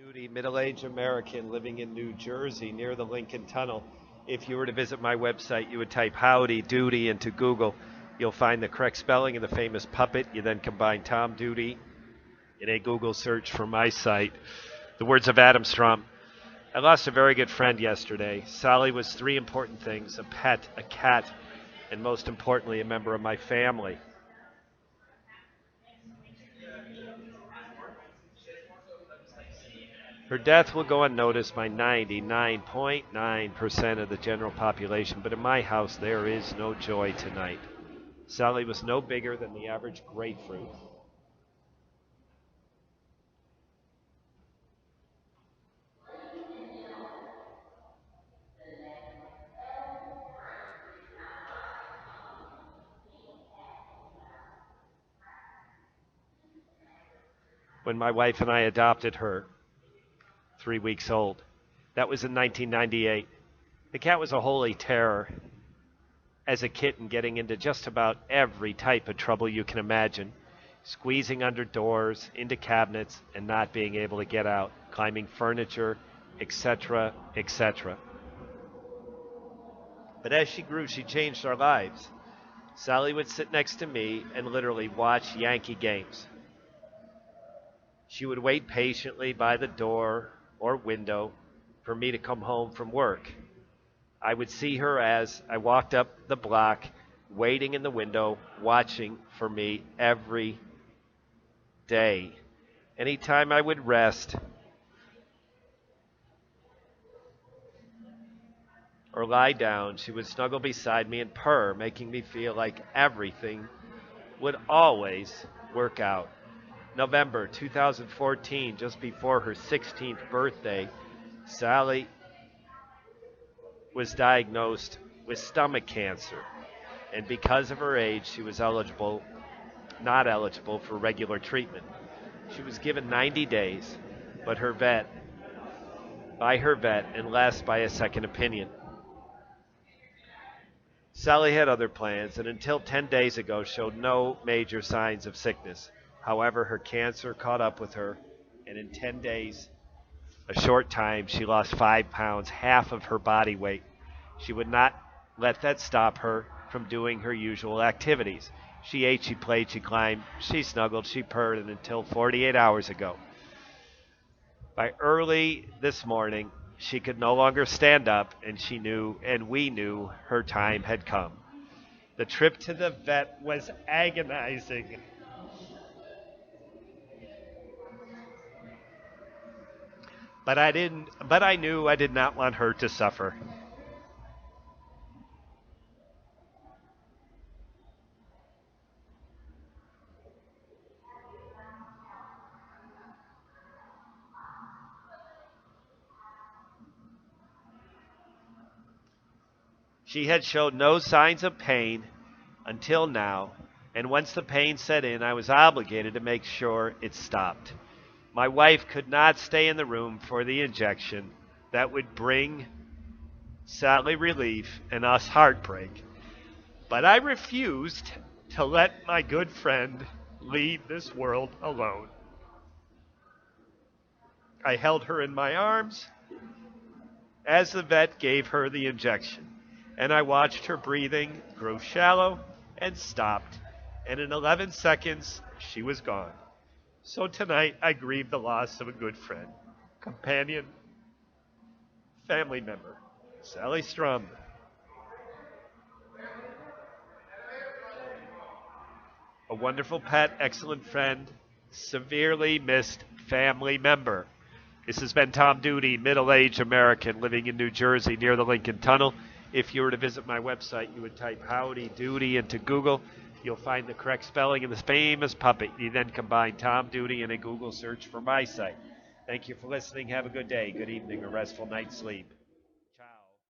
Doody, middle-aged American living in New Jersey near the Lincoln Tunnel. If you were to visit my website, you would type Howdy Doody into Google. You'll find the correct spelling of the famous puppet. You then combine Tom Doody in a Google search for my site. The words of Adam Strom. I lost a very good friend yesterday. Sally was three important things: a pet, a cat, and most importantly, a member of my family. Her death will go unnoticed by 99.9% of the general population, but in my house there is no joy tonight. Sally was no bigger than the average grapefruit. When my wife and I adopted her, 3 weeks old. That was in 1998. The cat was a holy terror. As a kitten, getting into just about every type of trouble you can imagine, squeezing under doors, into cabinets, and not being able to get out, climbing furniture, etc., etc. But as she grew, she changed our lives. Sally would sit next to me and literally watch Yankee games. She would wait patiently by the door or window for me to come home from work. I would see her as I walked up the block, waiting in the window, watching for me every day. Anytime I would rest or lie down, she would snuggle beside me and purr, making me feel like everything would always work out. November 2014, just before her 16th birthday, Sally was diagnosed with stomach cancer. And because of her age, she was not eligible for regular treatment. She was given 90 days, but by her vet, and less by a second opinion. Sally had other plans, and until 10 days ago showed no major signs of sickness. However, her cancer caught up with her, and in 10 days, a short time, she lost 5 pounds, half of her body weight. She would not let that stop her from doing her usual activities. She ate, she played, she climbed, she snuggled, she purred, and until 48 hours ago. By early this morning, she could no longer stand up, and we knew her time had come. The trip to the vet was agonizing. But I knew I did not want her to suffer. She had showed no signs of pain until now, and once the pain set in, I was obligated to make sure it stopped. My wife could not stay in the room for the injection that would bring Sally relief and us heartbreak, but I refused to let my good friend leave this world alone. I held her in my arms as the vet gave her the injection, and I watched her breathing grow shallow and stopped, and in 11 seconds, she was gone. So tonight, I grieve the loss of a good friend, companion, family member, Sally Strum. A wonderful pet, excellent friend, severely missed family member. This has been Tom Doody, middle-aged American living in New Jersey near the Lincoln Tunnel. If you were to visit my website, you would type Howdy Doody into Google. You'll find the correct spelling of this famous puppet. You then combine Tom Doody in a Google search for my site. Thank you for listening. Have a good day, good evening, or restful night's sleep.